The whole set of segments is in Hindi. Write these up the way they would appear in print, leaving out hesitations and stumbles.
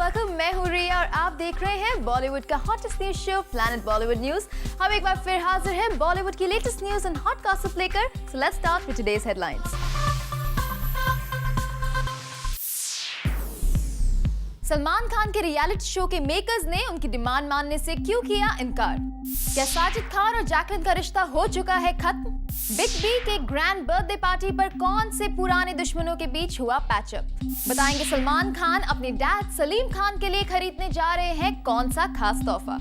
वेलकम। मैं हूँ रिया और आप देख रहे हैं बॉलीवुड का hottest news show planet Bollywood news. हम एक बार फिर हाजिर हैं बॉलीवुड की latest news and hot gossip लेकर। So let's start with today's headlines. Salman Khan के रियलिटी शो के मेकर्स ने उनकी डिमांड मानने से क्यों किया इनकार? क्या साजिद खान और जैकलिन का रिश्ता हो चुका है खत्म? बिग बी के ग्रैंड बर्थडे पार्टी पर कौन से पुराने दुश्मनों के बीच हुआ पैचअप? बताएंगे सलमान खान अपने डैड सलीम खान के लिए खरीदने जा रहे हैं कौन सा खास तोहफा।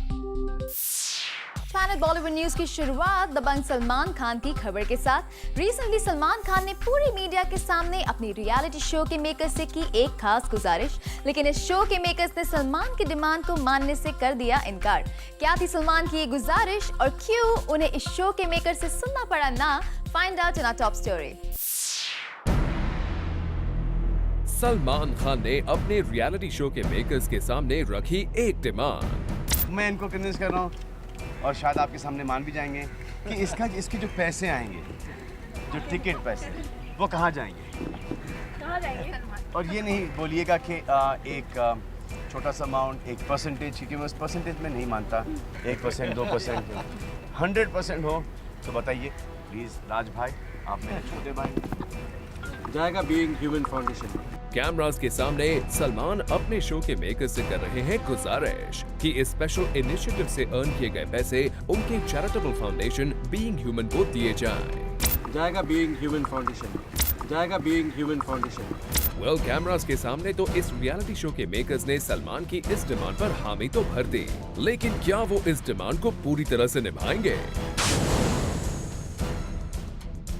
प्लैनेट बॉलीवुड न्यूज की शुरुआत दबंग सलमान खान की खबर के साथ। रिसेंटली सलमान खान ने पूरी मीडिया के सामने अपनी रियलिटी शो के मेकर्स से की एक खास गुजारिश, लेकिन इस शो के मेकर्स ने सलमान की डिमांड को मानने से कर दिया इनकार। क्या थी सलमान की ये गुजारिश और क्यों उन्हें इस शो के मेकर से सुनना पड़ा ना? Find out in our top story. Salman Khan ने अपने रियलिटी शो के मेकर्स के सामने रखी एक डिमांड। मैं इनको कन्विंस कर रहा हूँ और शायद आपके सामने मान भी जाएंगे कि इसके जो पैसे आएंगे, जो टिकट पैसे, वो कहाँ जाएंगे? और ये नहीं बोलिएगा कि एक छोटा सा अमाउंट, एक परसेंटेज, क्योंकि मैं उस परसेंटेज में नहीं मानता। 1%, 2%, 100% हो तो बताइए प्लीज़। राज भाई, आप मेरे छोटे भाई। जाएगा बीइंग ह्यूमन फाउंडेशन। कैमरास के सामने सलमान अपने शो के मेकर्स से कर रहे हैं गुजारिश कि इस स्पेशल इनिशिएटिव से अर्न किए गए पैसे उनके चैरिटेबल फाउंडेशन बीइंग ह्यूमन को दिए जाएं। जाएगा बीइंग ह्यूमन फाउंडेशन। जाएगा being human foundation. Well, cameras के सामने तो इस रियलिटी शो के मेकर्स ने सलमान की इस डिमांड पर हामी तो भर दी, लेकिन क्या वो इस डिमांड को पूरी तरह से निभाएंगे?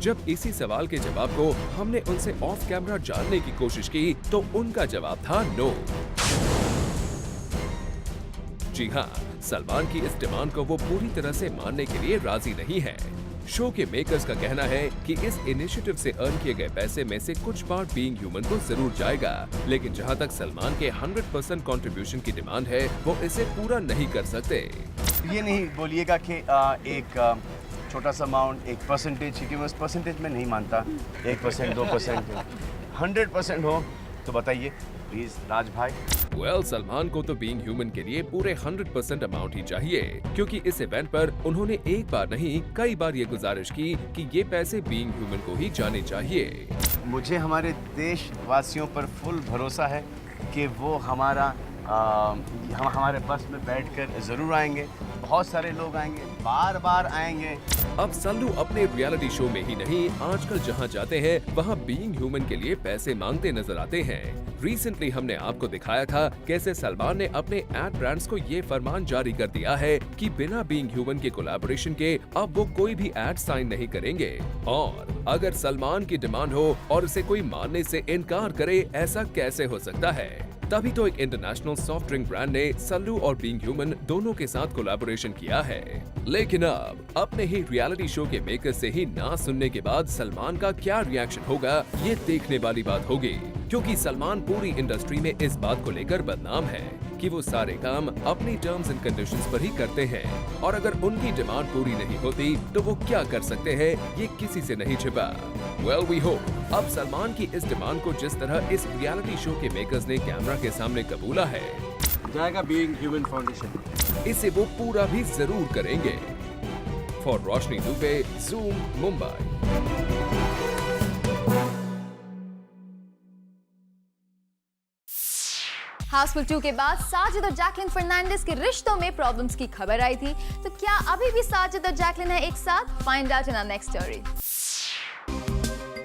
जब इसी सवाल के जवाब को हमने उनसे ऑफ कैमरा जानने की कोशिश की तो उनका जवाब था नो। जी हाँ, सलमान की इस डिमांड को वो पूरी तरह से मानने के लिए राजी नहीं है। शो के मेकर्स का कहना है कि इस इनिशिएटिव से अर्न किए गए पैसे में से कुछ पार्ट बीइंग ह्यूमन को जरूर जाएगा, लेकिन जहां तक सलमान के 100% कंट्रीब्यूशन की डिमांड है, वो इसे पूरा नहीं कर सकते। ये नहीं बोलिएगा कि एक छोटा सा अमाउंट, एक परसेंटेज, क्योंकि मैं उस परसेंटेज में नहीं मानता। 1%, 2%, 100% हो तो बताइए प्लीज। राज भाई। वेल, सलमान को तो बीइंग ह्यूमन के लिए पूरे 100% अमाउंट ही चाहिए, क्योंकि इस इवेंट पर उन्होंने एक बार नहीं कई बार ये गुजारिश की कि ये पैसे बीइंग ह्यूमन को ही जाने चाहिए। मुझे हमारे देशवासियों पर फुल भरोसा है कि वो हमारे बस में बैठकर जरूर आएंगे। बहुत सारे लोग आएंगे, बार बार आएंगे। अब सल्लू अपने रियलिटी शो में ही नहीं, आजकल जहां जाते हैं वहां बीइंग ह्यूमन के लिए पैसे मांगते नजर आते हैं। रिसेंटली हमने आपको दिखाया था कैसे सलमान ने अपने एड ब्रांड्स को ये फरमान जारी कर दिया है कि बिना बीइंग ह्यूमन के कोलैबोरेशन के अब वो कोई भी एड साइन नहीं करेंगे। और अगर सलमान की डिमांड हो और उसे कोई मानने से इनकार करे, ऐसा कैसे हो सकता है? तभी तो एक इंटरनेशनल सॉफ्ट ड्रिंक ब्रांड ने सल्लू और बीइंग ह्यूमन दोनों के साथ कोलैबोरेशन किया है। लेकिन अब अपने ही रियलिटी शो के मेकर से ही ना सुनने के बाद सलमान का क्या रिएक्शन होगा, ये देखने वाली बात होगी, क्योंकि सलमान पूरी इंडस्ट्री में इस बात को लेकर बदनाम है कि वो सारे काम अपनी टर्म्स एंड कंडीशंस पर ही करते हैं, और अगर उनकी डिमांड पूरी नहीं होती तो वो क्या कर सकते हैं, ये किसी से नहीं छिपा। वेल, वी होप अब सलमान की इस डिमांड को जिस तरह इस रियलिटी शो के मेकर्स ने कैमरा के सामने कबूला है, जाएगा बीइंग ह्यूमन फाउंडेशन, इसे वो पूरा भी जरूर करेंगे। For Roshni Dubey, zoom, Mumbai. Housefull 2 के बाद साजिद और जैकलिन फर्नांडिस के रिश्तों में प्रॉब्लम्स की खबर आई थी, तो क्या अभी भी साजिद और जैकलिन है एक साथ? Find out in our next story.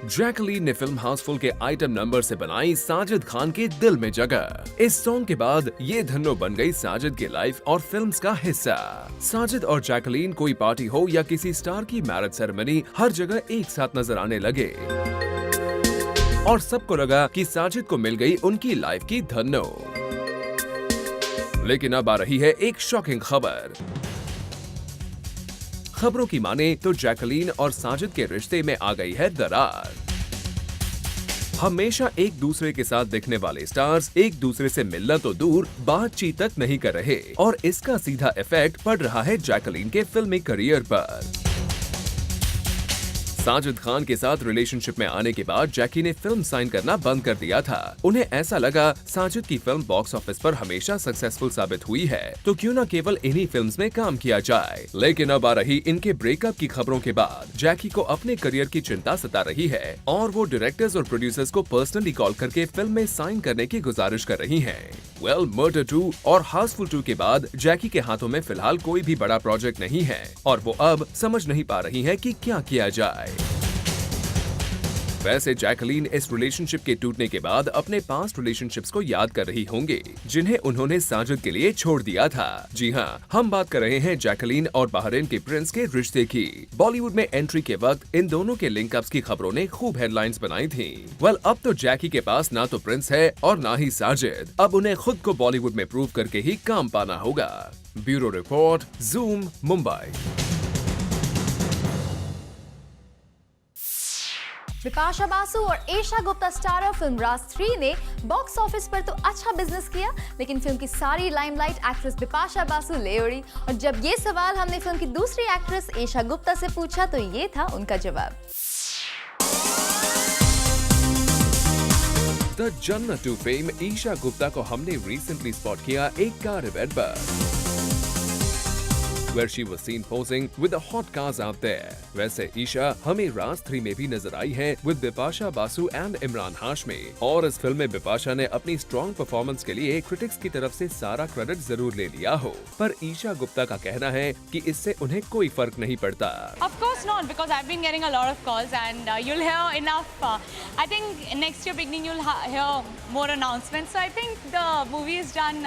Jacqueline ने फिल्म हाउसफुल के आइटम नंबर से बनाई साजिद खान के दिल में जगह। इस सॉन्ग के बाद ये धन्नो बन गई साजिद की लाइफ और फिल्म्स का हिस्सा। साजिद और जैकलीन कोई पार्टी हो या किसी स्टार की मैरिज सेरेमनी, हर जगह एक साथ नजर आने लगे और सबको लगा कि साजिद को मिल गई उनकी लाइफ की धन्नो। लेकिन अब आ रही है एक शॉकिंग खबर। खबरों की माने तो जैकलीन और साजिद के रिश्ते में आ गई है दरार। हमेशा एक दूसरे के साथ दिखने वाले स्टार्स एक दूसरे से मिलना तो दूर, बातचीत तक नहीं कर रहे, और इसका सीधा इफेक्ट पड़ रहा है जैकलीन के फिल्मी करियर पर। साजिद खान के साथ रिलेशनशिप में आने के बाद जैकी ने फिल्म साइन करना बंद कर दिया था। उन्हें ऐसा लगा साजिद की फिल्म बॉक्स ऑफिस पर हमेशा सक्सेसफुल साबित हुई है, तो क्यों न केवल इन्हीं फिल्म्स में काम किया जाए। लेकिन अब आ रही इनके ब्रेकअप की खबरों के बाद जैकी को अपने करियर की चिंता सता रही है और वो डायरेक्टर्स और प्रोड्यूसर्स को पर्सनली कॉल करके फिल्म में साइन करने की गुजारिश कर रही हैं। मर्डर 2 और हाउसफुल 2 के बाद जैकी के हाथों में फिलहाल कोई भी बड़ा प्रोजेक्ट नहीं है और वो अब समझ नहीं पा रही है कि क्या किया जाए। वैसे जैकलीन इस रिलेशनशिप के टूटने के बाद अपने पास्ट रिलेशनशिप्स को याद कर रही होंगी, जिन्हें उन्होंने साजिद के लिए छोड़ दिया था। जी हाँ, हम बात कर रहे हैं जैकलीन और बहरीन के प्रिंस के रिश्ते की। बॉलीवुड में एंट्री के वक्त इन दोनों के लिंकअप्स की खबरों ने खूब हेडलाइंस बनाई थी। अब तो जैकी के पास ना तो प्रिंस है और ना ही साजिद। अब उन्हें खुद को बॉलीवुड में प्रूव करके ही काम पाना होगा। Bureau report, zoom, Mumbai. Bipasha Basu और ईशा गुप्ता स्टारर फिल्म राज 3 ने बॉक्स ऑफिस पर तो अच्छा बिजनेस किया, लेकिन फिल्म की सारी लाइमलाइट एक्ट्रेस बिपाशा बासु ले उड़ी। और जब ये सवाल हमने फिल्म की दूसरी एक्ट्रेस ईशा गुप्ता से पूछा तो ये था उनका जवाब। द जन्नत टू फेम ईशा गुप्ता को हमने रिसेंटली स्पॉट किया एक कार इवेंट पर, where she was seen posing with the hot cars out there. वैसे ईशा हमें राज 3 में भी नजर आई है with बिपाशा बासु एंड इमरान हाशमी, और इस फिल्म में बिपाशा ने अपनी स्ट्रॉन्ग परफॉर्मेंस के लिए क्रिटिक्स की तरफ से सारा क्रेडिट जरूर ले लिया हो, पर ईशा गुप्ता का कहना है कि इससे उन्हें कोई फर्क नहीं पड़ता। Of course not, because I've been getting a lot of calls and you'll hear enough. I think next year beginning you'll hear more announcements. So I think the movie has done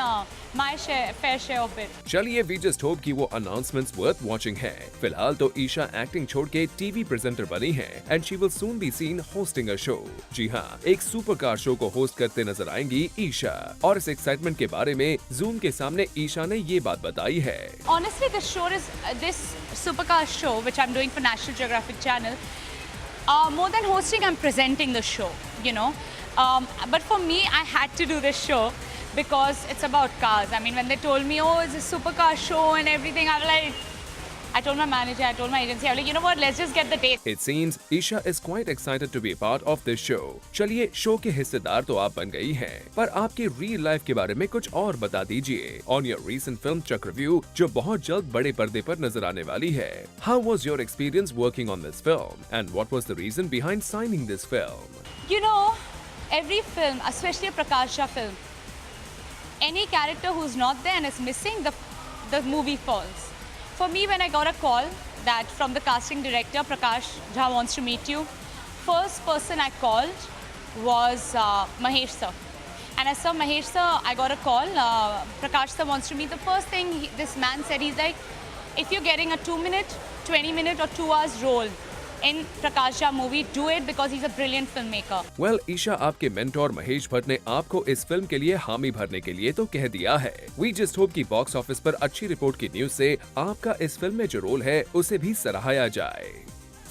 my fair share of it. चलिए, we just hope कि वो announcements worth watching है। फिलहाल तो ईशा एक्टिंग छोड़ के टीवी प्रेजेंटर बनी है and she will soon be seen hosting a show। जी हाँ, एक सुपरकार शो को होस्ट करते नजर आएंगी ईशा, और इस एक्साइटमेंट के बारे में जूम के सामने ईशा ने ये बात बताई है। Honestly, this supercar show which I'm doing for National Geographic Channel, more than hosting, I'm presenting the show, you know. But for me, I had to do this show because it's about cars. I mean, when they told me, oh, it's a supercar show and everything, I told my manager, I told my agency, I was like, you know what, let's just get the date. It seems Isha is quite excited to be a part of this show. चलिए, शो के हिस्सेदार तो आप बन गई हैं, पर आपके रियल लाइफ के बारे में कुछ और बता दीजिए। On your recent film Chakravyuh, जो बहुत जल्द बड़े पर्दे पर नजर आने वाली है, how was your experience working on this film, and what was the reason behind signing this film? You know, every film, especially a Prakash Jha film, any character who's not there and is missing, the movie falls. For me, when I got a call that from the casting director, Prakash Jha wants to meet you, first person I called was Mahesh sir. And as for Mahesh sir, I got a call, Prakash sir wants to meet. The first thing this man said, he's like, if you're getting a 2-minute, 20-minute or 2 hours role in Prakash Jha movie, do it because he's a brilliant filmmaker. Well, Isha, आपके मेंटोर महेश भट्ट ने आपको इस फिल्म के लिए हामी भरने के लिए तो कह दिया है। We just hope कि बॉक्स ऑफिस पर अच्छी रिपोर्ट की न्यूज से आपका इस फिल्म में जो रोल है उसे भी सराहाया जाए।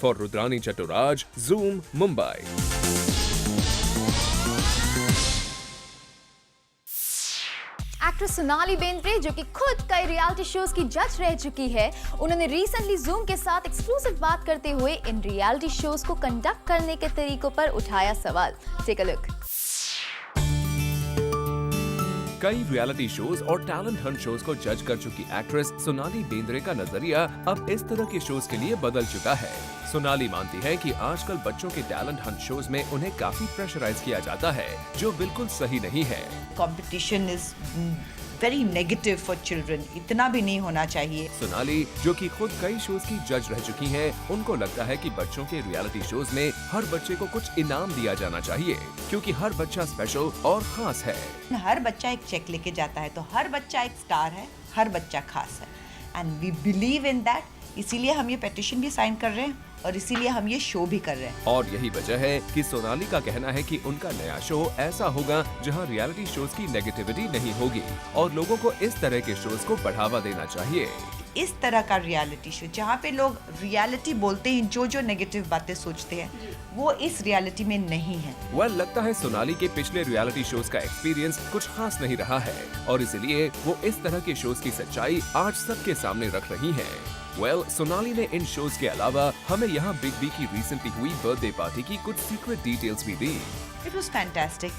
For Rudrani Chattoraj, zoom, Mumbai. Actress Sonali Bendre, जो कि खुद कई रियलिटी शोज की जज रह चुकी है, उन्होंने रिसेंटली जूम के साथ एक्सक्लूसिव बात करते हुए इन रियलिटी शोज को कंडक्ट करने के तरीकों पर उठाया सवाल। Take a look. कई रियलिटी शोज और टैलेंट हंट शोज को जज कर चुकी एक्ट्रेस सोनाली बेंद्रे का नजरिया अब इस तरह के शोज के लिए बदल चुका है। सोनाली मानती है कि आजकल बच्चों के टैलेंट हंट शोज में उन्हें काफी प्रेशराइज किया जाता है, जो बिल्कुल सही नहीं है। Competition is very negative for children, इतना भी नहीं होना चाहिए। सोनाली, जो कि खुद कई शोज की जज रह चुकी हैं, उनको लगता है कि बच्चों के रियलिटी शोज में हर बच्चे को कुछ इनाम दिया जाना चाहिए, क्योंकि हर बच्चा स्पेशल और खास है। हर बच्चा एक चेक लेके जाता है, तो हर बच्चा एक स्टार है, हर बच्चा खास है, and we believe in that. इसीलिए हम ये पेटिशन भी साइन कर रहे हैं और इसीलिए हम ये शो भी कर रहे हैं। और यही वजह है कि सोनाली का कहना है कि उनका नया शो ऐसा होगा जहां रियलिटी शोज की नेगेटिविटी नहीं होगी, और लोगों को इस तरह के शोज को बढ़ावा देना चाहिए। इस तरह का रियलिटी शो जहाँ पे लोग रियलिटी बोलते हैं, जो नेगेटिव बातें सोचते हैं, वो इस रियलिटी में नहीं है। लगता है सोनाली के पिछले रियलिटी शोज का एक्सपीरियंस कुछ खास नहीं रहा है, और इसलिए वो इस तरह के शोज की सच्चाई आज सबके सामने रख रही है। वेल, सोनाली ने इन शोज के अलावा हमें यहाँ बिग बी की रिसेंटली हुई बर्थडे पार्टी की कुछ सीक्रेट डिटेल्स भी दी। It was fantastic.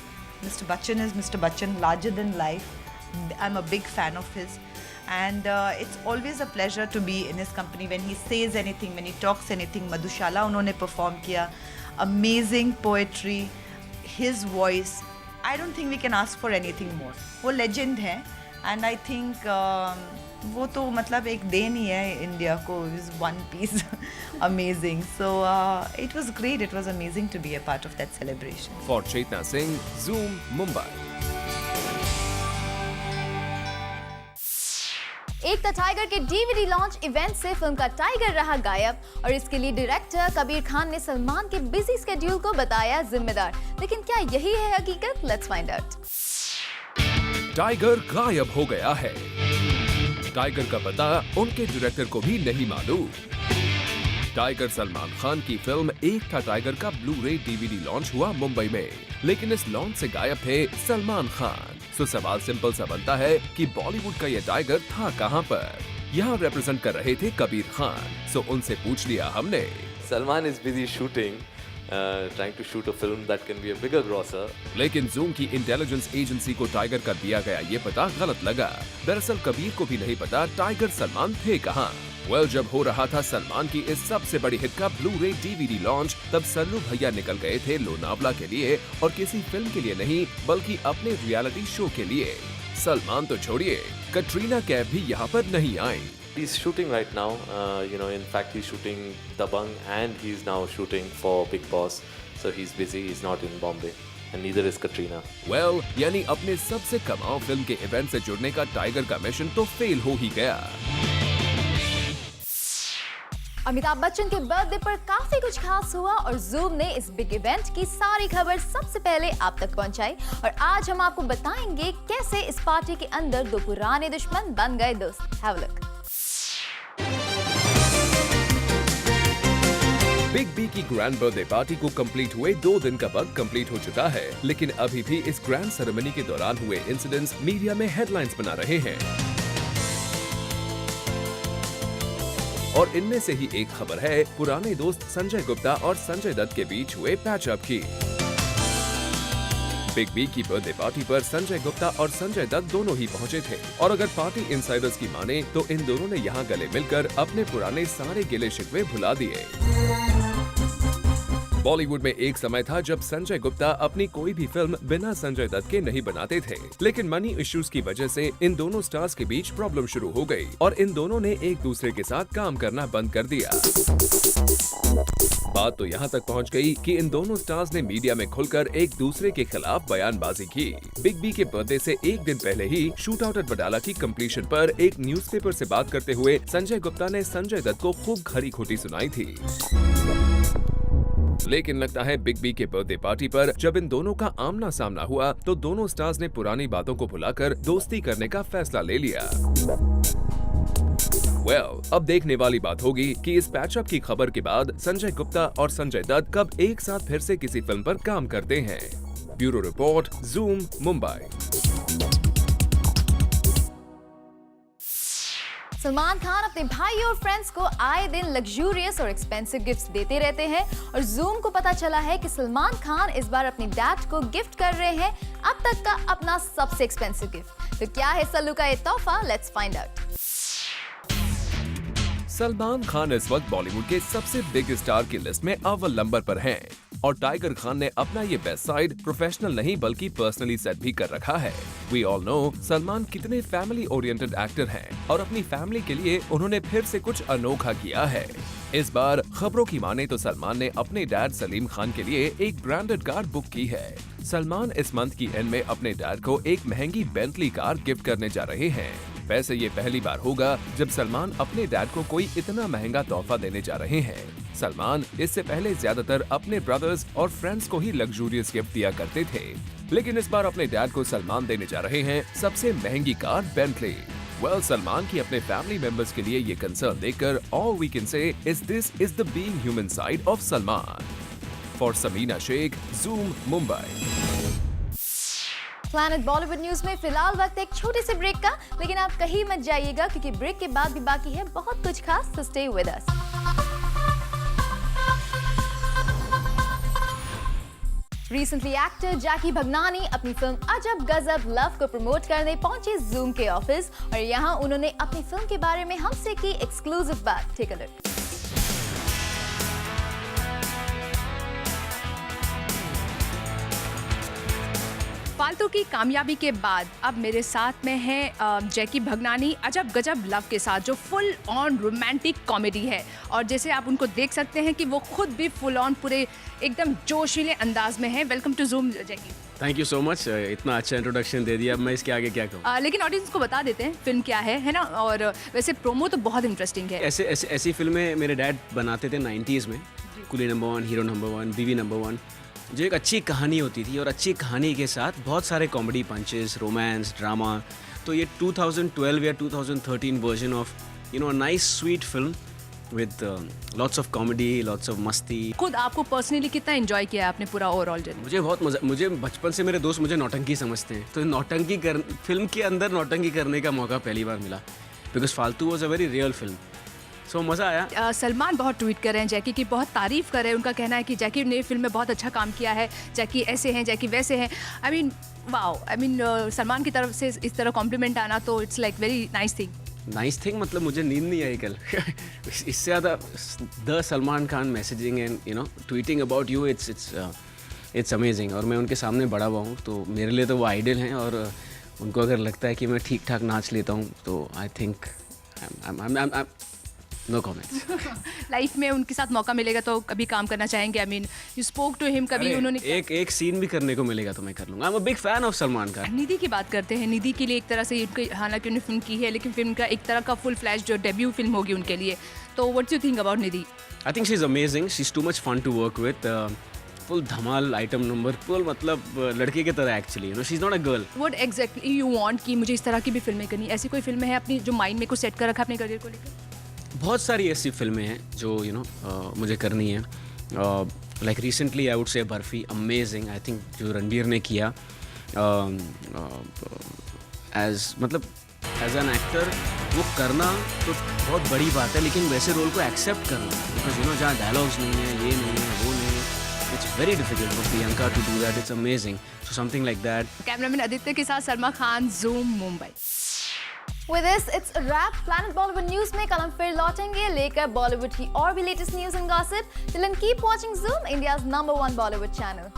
Mr. Bachchan is Mr. Bachchan, larger than life. I'm a big fan of his. And it's always a pleasure to be in his company when he says anything, when he talks anything. Madhushala उन्होंने perform किया. Amazing poetry, his voice. I don't think we can ask for anything more. वो legend है. And I think वो तो मतलब एक देन ही है इंडिया को. Is one piece amazing. So it was great. It was amazing to be a part of that celebration. For Chetna Singh, Zoom, Mumbai. एक था टाइगर के डीवीडी लॉन्च इवेंट से फिल्म का टाइगर रहा गायब और इसके लिए डायरेक्टर कबीर खान ने सलमान के बिजी स्केड्यूल को बताया जिम्मेदार। लेकिन क्या यही है हकीकत? Let's find out. टाइगर गायब हो गया है। टाइगर का पता उनके डायरेक्टर को भी नहीं मालूम। टाइगर सलमान खान की फिल्म एक था टाइगर का ब्लू-रे डीवीडी लॉन्च हुआ मुंबई में, लेकिन इस लॉन्च से गायब थे सलमान खान। तो सवाल सिंपल सा बनता है कि बॉलीवुड का ये टाइगर था कहां पर? यहाँ रिप्रेजेंट कर रहे थे कबीर खान, सो उनसे पूछ लिया हमने। Salman is busy shooting, trying to shoot a film that can be a bigger grosser. लेकिन जूम की इंटेलिजेंस एजेंसी को टाइगर का दिया गया ये पता गलत लगा। दरअसल कबीर को भी नहीं पता टाइगर सलमान थे कहां। जब हो रहा था सलमान की इस सबसे बड़ी हिट का ब्लू-रे डीवीडी लॉन्च, तब सल्लू भैया निकल गए थे लोनावला के लिए, और किसी फिल्म के लिए नहीं बल्कि अपने रियलिटी शो के लिए। सलमान तो छोड़िए, कटरीना कैफ भी यहाँ पर नहीं आई। He's shooting right now. In fact, he's shooting Dabangg and he's now shooting for Big Boss. So he's busy. He's not in Bombay, and neither is Katrina. यानी अपने सबसे कमाओ फिल्म के इवेंट से जुड़ने का टाइगर का मिशन तो फेल हो ही गया। अमिताभ बच्चन के बर्थडे पर काफी कुछ खास हुआ और जूम ने इस बिग इवेंट की सारी खबर सबसे पहले आप तक पहुंचाई, और आज हम आपको बताएंगे कैसे इस पार्टी के अंदर दो पुराने दुश्मन बन गए दोस्त। Have a look. Big B की ग्रैंड बर्थडे पार्टी को कंप्लीट हुए 2 दिन का वक्त कंप्लीट हो चुका है, लेकिन अभी भी इस ग्रैंड सेरेमनी के दौरान हुए इंसिडेंट्स मीडिया में हेडलाइंस बना रहे हैं। और इनमें से ही एक खबर है पुराने दोस्त संजय गुप्ता और संजय दत्त के बीच हुए पैचअप की। बिग बी की बर्थडे पार्टी पर संजय गुप्ता और संजय दत्त दोनों ही पहुंचे थे, और अगर पार्टी इनसाइडर्स की माने तो इन दोनों ने यहां गले मिलकर अपने पुराने सारे गिले शिकवे भुला दिए। बॉलीवुड में एक समय था जब संजय गुप्ता अपनी कोई भी फिल्म बिना संजय दत्त के नहीं बनाते थे, लेकिन मनी इश्यूज की वजह से इन दोनों स्टार्स के बीच प्रॉब्लम शुरू हो गई और इन दोनों ने एक दूसरे के साथ काम करना बंद कर दिया। बात तो यहाँ तक पहुँच गई कि इन दोनों स्टार्स ने मीडिया में खुलकर एक दूसरे के खिलाफ बयानबाजी की। बिग बी के बर्थडे से एक दिन पहले ही शूट आउट एट वडाला की कंप्लीशन पर एक न्यूज़पेपर से बात करते हुए संजय गुप्ता ने संजय दत्त को खूब खरी खोटी सुनाई थी। लेकिन लगता है बिग बी के बर्थडे पार्टी पर जब इन दोनों का आमना सामना हुआ तो दोनों स्टार्स ने पुरानी बातों को भुलाकर दोस्ती करने का फैसला ले लिया। अब देखने वाली बात होगी कि इस पैचअप की खबर के बाद संजय गुप्ता और संजय दत्त कब एक साथ फिर से किसी फिल्म पर काम करते हैं। Bureau report, zoom, Mumbai. Salman Khan अपने भाई और फ्रेंड्स को आए दिन लग्जूरियस और एक्सपेंसिव गिफ्ट्स देते रहते हैं, और जूम को पता चला है कि सलमान खान इस बार अपने डैड को गिफ्ट कर रहे हैं अब तक का अपना सबसे एक्सपेंसिव गिफ्ट। तो क्या है सल्लू का ये तोहफा? Let's find out. Salman Khan इस वक्त बॉलीवुड के सबसे बिग स्टार की लिस्ट में अव्वल नंबर पर हैं, और टाइगर खान ने अपना ये बेस्ट साइड प्रोफेशनल नहीं बल्कि पर्सनली सेट भी कर रखा है। वी ऑल नो सलमान कितने फैमिली ओरिएंटेड एक्टर हैं, और अपनी फैमिली के लिए उन्होंने फिर से कुछ अनोखा किया है। इस बार खबरों की माने तो सलमान ने अपने डैड सलीम खान के लिए एक ब्रांडेड कार बुक की है। सलमान इस मंथ की एंड में अपने डैड को एक महंगी बेंटली कार गिफ्ट करने जा रहे हैं। वैसे ये पहली बार होगा जब सलमान अपने डैड को कोई इतना महंगा तोहफा देने जा रहे हैं। सलमान इससे पहले ज्यादातर अपने ब्रदर्स और फ्रेंड्स को ही लग्जूरियस गिफ्ट दिया करते थे, लेकिन इस बार अपने डैड को सलमान देने जा रहे हैं सबसे महंगी कार बेंटली। सलमान की अपने फैमिली मेंबर्स के लिए ये कंसर्न देखकर all we can say is this is the Being Human side of Salman. For Sameena Sheikh, Zoom, Mumbai. Planet Bollywood news में फिलहाल वक्त एक छोटे से ब्रेक का, लेकिन आप कहीं मत जाइएगा क्योंकि ब्रेक के बाद भी बाकी है बहुत कुछ खास, so stay with us. Recently actor Jackky Bhagnani अपनी फिल्म अजब गजब लव को प्रमोट करने पहुंचे Zoom के ऑफिस और यहां उन्होंने अपनी फिल्म के बारे में हमसे की एक्सक्लूसिव बात. Take a look. फालतू की कामयाबी के बाद अब मेरे साथ में है जैकी भगनानी अजब गजब लव के साथ, जो फुल ऑन रोमांटिक कॉमेडी है. और जैसे आप उनको देख सकते हैं कि वो खुद भी फुल ऑन पूरे एकदम जोशीले अंदाज में है. Welcome to Zoom Jackie. Thank you so much. इतना अच्छा इंट्रोडक्शन दे दिया, अब मैं इसके आगे क्या कहूँ. लेकिन ऑडियंस को बता देते हैं फिल्म क्या है ना. और वैसे प्रोमो तो बहुत इंटरेस्टिंग है. ऐसी फिल्में मेरे डैड बनाते थे 90s में. कुली नंबर 1, हीरो नंबर 1, बीवी नंबर 1, जो एक अच्छी कहानी होती थी और अच्छी कहानी के साथ बहुत सारे कॉमेडी पंचेस, रोमांस, ड्रामा. तो ये 2012 या 2013 version of nice sweet film with lots of comedy, lots of मस्ती. खुद आपको पर्सनली कितना एंजॉय किया है आपने पूरा ओवरऑल जर्नी? मुझे बहुत मजा. मुझे बचपन से मेरे दोस्त मुझे नौटंकी समझते हैं, तो फिल्म के अंदर नौटंकी करने का मौका पहली बार मिला, because Faltu was a very real film. So मज़ा आया. सलमान बहुत ट्वीट कर रहे हैं जैकी की, बहुत तारीफ़ कर रहे हैं. उनका कहना है कि जैकी ने फिल्म में बहुत अच्छा काम किया है, जैकी ऐसे हैं, जैकी वैसे हैं. I mean wow. I mean Salman की तरफ से इस तरह कॉम्प्लीमेंट आना तो it's like very nice thing. Nice thing मतलब मुझे नींद नहीं आई कल. इससे ज़्यादा the Salman Khan messaging and tweeting about you, it's amazing. और मैं उनके सामने बड़ा हुआ हूँ, तो मेरे लिए तो वो आइडल हैं. और उनको अगर लगता है कि मैं ठीक ठाक नाच लेता हूँ तो I think no comments. Life में उनके साथ मौका मिलेगा तो कभी काम करना चाहेंगे? I mean you spoke to him, कभी उन्होंने एक सीन भी करने को मिलेगा तो मैं कर लूँगा. I am a big fan of Salman Khan. Nidhi की बात करते हैं. निधि के लिए एक तरह से हालांकि उन्होंने फिल्म की है, लेकिन फिल्म का एक तरह का फुल फ्लैश जो डेब्यू फिल्म होगी उनके लिए. तो what you think about Nidhi? I think she is amazing. She is too much fun to work with. Full धमाल आइटम नंबर, फुल मतलब लड़के की तरह actually. She is not a girl. What exactly you want कि मुझे इस तरह की भी फिल्में करनी? ऐसी कोई फिल्म है अपनी जो माइंड में को सेट कर रखा अपने करियर को लेकर? बहुत सारी ऐसी फिल्में हैं जो मुझे करनी है. Like recently I would say barfi, amazing. I think जो रणबीर ने किया एज एन एक्टर, वो करना तो बहुत बड़ी बात है, लेकिन वैसे रोल को एक्सेप्ट करना, बिकॉज जहाँ डायलॉग्स नहीं है, ये नहीं है, वो नहीं है, it's very difficult for Priyanka to do that. It's amazing. So something like that. Cameraman Aditya के साथ Salma Khan, Zoom Mumbai. With this, it's a wrap. Planet Bollywood News में कल हम फिर लौटेंगे लेकर बॉलीवुड की और भी latest news and gossip. Till then, keep watching Zoom, India's #1 Bollywood channel.